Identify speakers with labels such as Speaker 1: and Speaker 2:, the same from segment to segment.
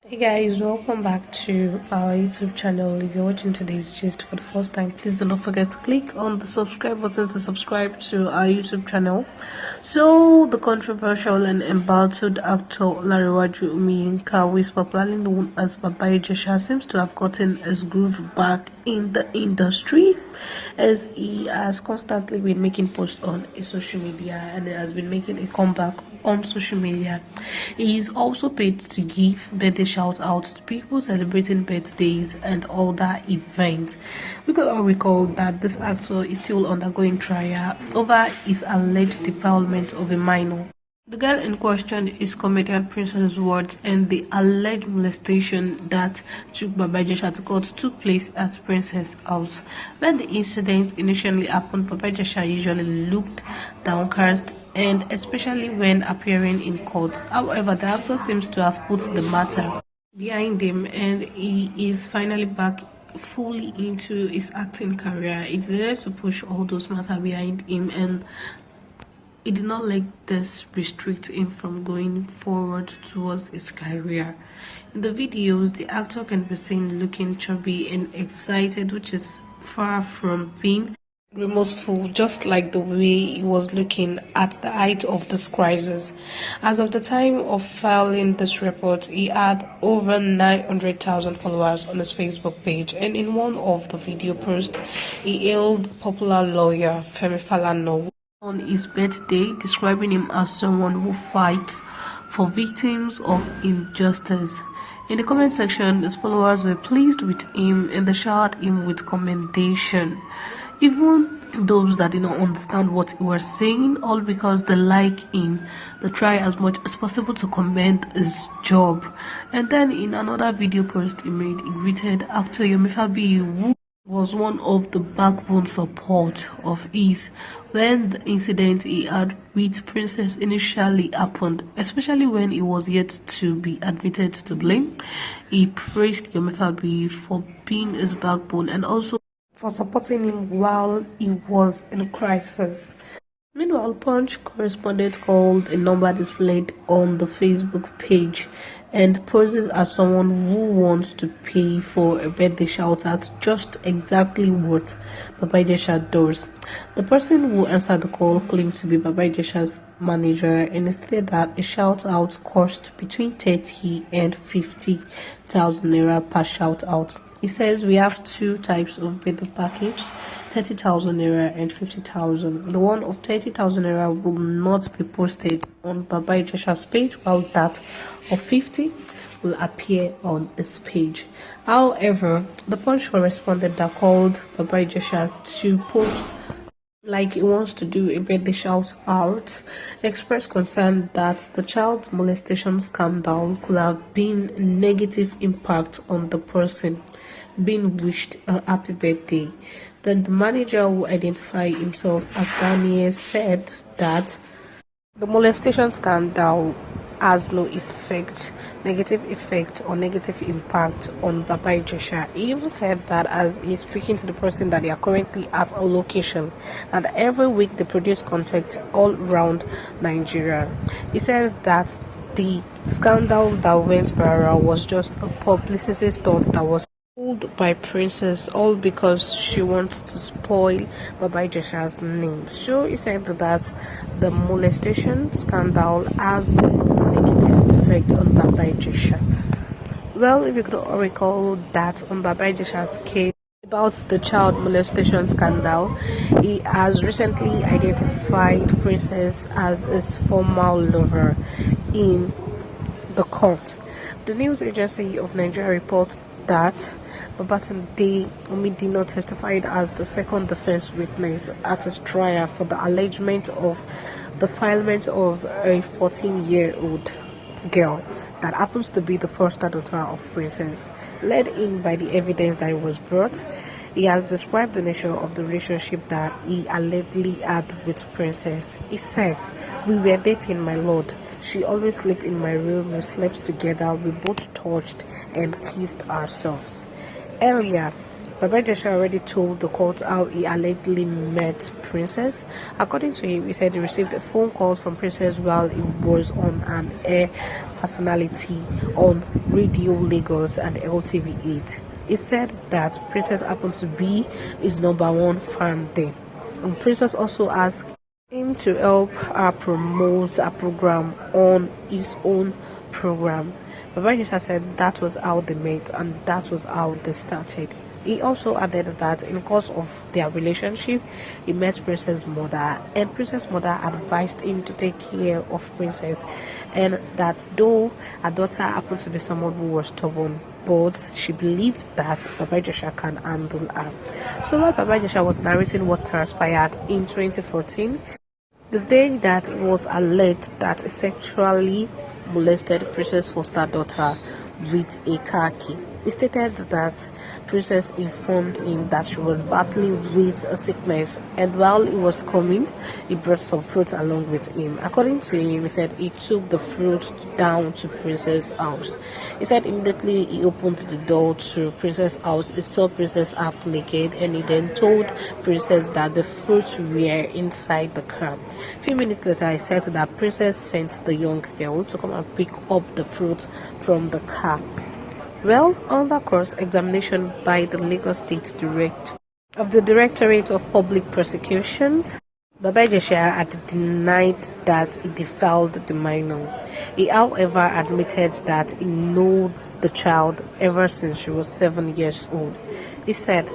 Speaker 1: Hey guys, welcome back to our YouTube channel. If you're watching today's gist for the first time, please do not forget to click on the subscribe button to subscribe to our YouTube channel. So, the controversial and embattled actor Lariwaju Umiyinka, who is popularly known as Baba Ijesha, seems to have gotten his groove back in the industry, as he has constantly been making posts on his social media and has been making a comeback on social media. He is also paid to give birthday shout outs to people celebrating birthdays and other events. We could all recall that this actor is still undergoing trial over his alleged defilement of a minor. The girl in question is comedian Princess Words, and the alleged molestation that took Baba Ijesha to court took place at Princess' house. When the incident initially happened, Baba Ijesha usually looked downcast, and especially when appearing in court. However, the actor seems to have put the matter behind him, and he is finally back fully into his acting career. He decided to push all those matters behind him, and he did not let this restrict him from going forward towards his career. In the videos, the actor can be seen looking chubby and excited, which is far from being remorseful, just like the way he was looking at the height of this crisis. As of the time of filing this report, he had over 900,000 followers on his Facebook page, and in one of the video posts, he hailed popular lawyer Femi Falana on his birthday, describing him as someone who fights for victims of injustice. In the comment section, his followers were pleased with him and they showered him with commendation. Even those that did not understand what he was saying, all because they like him, they try as much as possible to commend his job. And then in another video post he made, he greeted actor Yomi Fabi, who was one of the backbone support of his when the incident he had with Princess initially happened, especially when he was yet to be admitted to blame. He praised Yomi for being his backbone and also for supporting him while he was in crisis. Meanwhile, Punch correspondent called a number displayed on the Facebook page and poses as someone who wants to pay for a birthday shout out, just exactly what Baba Ijesha does. The person who answered the call claimed to be Baba Ijesha's manager and stated that a shout out cost between 30 and 50,000 naira per shout out. He says we have two types of birthday package, 30,000 naira and 50,000. The one of 30,000 naira will not be posted on Baba Ijesha's page, while that of 50 will appear on his page. However, the Punch correspondent that called Baba Ijesha to post like he wants to do a birthday shout out, expressed concern that the child molestation scandal could have been a negative impact on the person being wished a happy birthday. Then the manager, who identified himself as Daniel, said that the molestation scandal has no negative effect or negative impact on Baba Ijesha. He even said that as he's speaking to the person that they are currently at a location, and every week they produce content all around Nigeria. He says that the scandal that went viral was just a publicity stunt that was pulled by Princess, all because she wants to spoil Baba Ijesha's name. So he said that the molestation scandal has no negative effect on Baba Ijesha. Well, if you could recall that on Baba Ijesha's case about the child molestation scandal, he has recently identified Princess as his former lover in the court. The news agency of Nigeria reports that Babatunde Omidino testified as the second defense witness at his trial for the allegement of the defilement of a 14-year-old girl that happens to be the foster daughter of Princess. Led in by the evidence that was brought, he has described the nature of the relationship that he allegedly had with Princess. He said, "We were dating, my lord. She always slept in my room. We slept together. We both touched and kissed ourselves." Earlier, Baba Ijesha already told the court how he allegedly met Princess. According to him, he said he received a phone call from Princess while he was on an air personality on Radio Lagos and LTV8. He said that Princess happened to be his number one fan then. And Princess also asked him to help her promote a program on his own program. Baba Ijesha said that was how they met and that was how they started. He also added that in the course of their relationship, he met Princess' mother, and Princess' mother advised him to take care of Princess, and that though her daughter happened to be someone who was stubborn, but she believed that Baba Ijesha can handle her. So while Baba Ijesha was narrating what transpired in 2014, the day that it was alleged that he sexually molested Princess foster daughter with a car key, he stated that Princess informed him that she was battling with a sickness, and while he was coming, he brought some fruit along with him. According to him, he said he took the fruit down to Princess' house. He said immediately he opened the door to Princess' house, he saw Princess half naked, and he then told Princess that the fruits were inside the car. A few minutes later, he said that Princess sent the young girl to come and pick up the fruit from the car. Well, under cross-examination by the Lagos State Directorate of Public Prosecutions, Baba Ijesha had denied that he defiled the minor. He, however, admitted that he knew the child ever since she was 7 years old. He said,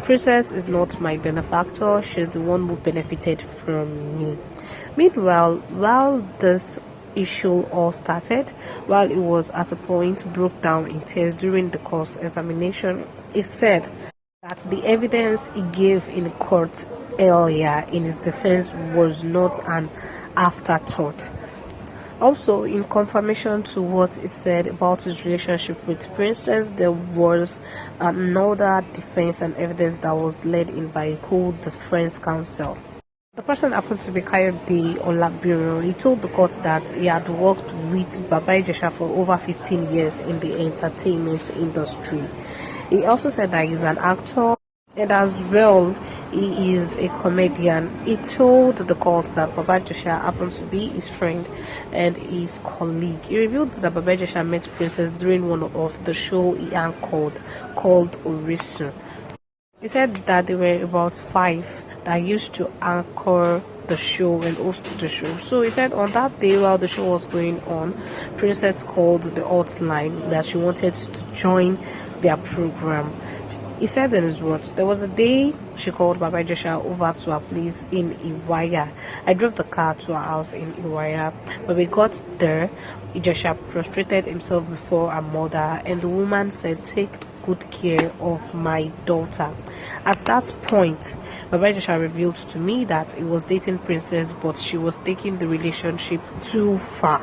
Speaker 1: "Princess is not my benefactor, she's the one who benefited from me." Meanwhile, while this issue all started, while he was at a point broke down in tears during the course examination, he said that the evidence he gave in court earlier in his defense was not an afterthought. Also, in confirmation to what he said about his relationship with Princess, there was another defense and evidence that was led in by the Friends Council. The person happened to be Kayode Olabiro. He told the court that he had worked with Baba Ijesha for over 15 years in the entertainment industry. He also said that he's an actor and as well he is a comedian. He told the court that Baba Ijesha happened to be his friend and his colleague. He revealed that Baba Ijesha met Princess during one of the show he anchored called Orisun. He said that there were about 5 that used to anchor the show and host the show. So he said on that day while the show was going on, Princess called the hotline that she wanted to join their program. He said in his words, "There was a day she called Baba Ijesha over to her place in Iwaya. I drove the car to her house in Iwaya. When we got there, Ijesha prostrated himself before her mother, and the woman said, 'Take good care of my daughter.' At that point, Baba Ijesha revealed to me that he was dating Princess, but she was taking the relationship too far."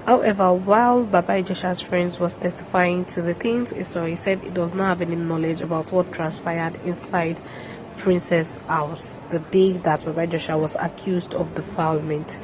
Speaker 1: However, while Baba Ijesha's friends was testifying to the things he saw, he said he does not have any knowledge about what transpired inside Princess' house the day that Baba Ijesha was accused of defilement.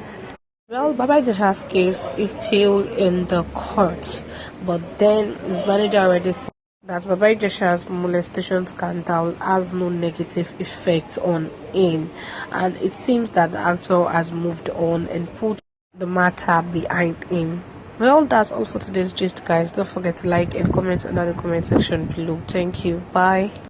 Speaker 1: Well, Baba Ijesha's case is still in the court, but then his manager already said that Baba Ijesha's molestation scandal has no negative effect on him, and it seems that the actor has moved on and put the matter behind him. Well, that's all for today's gist, guys. Don't forget to like and comment under the comment section below. Thank you. Bye.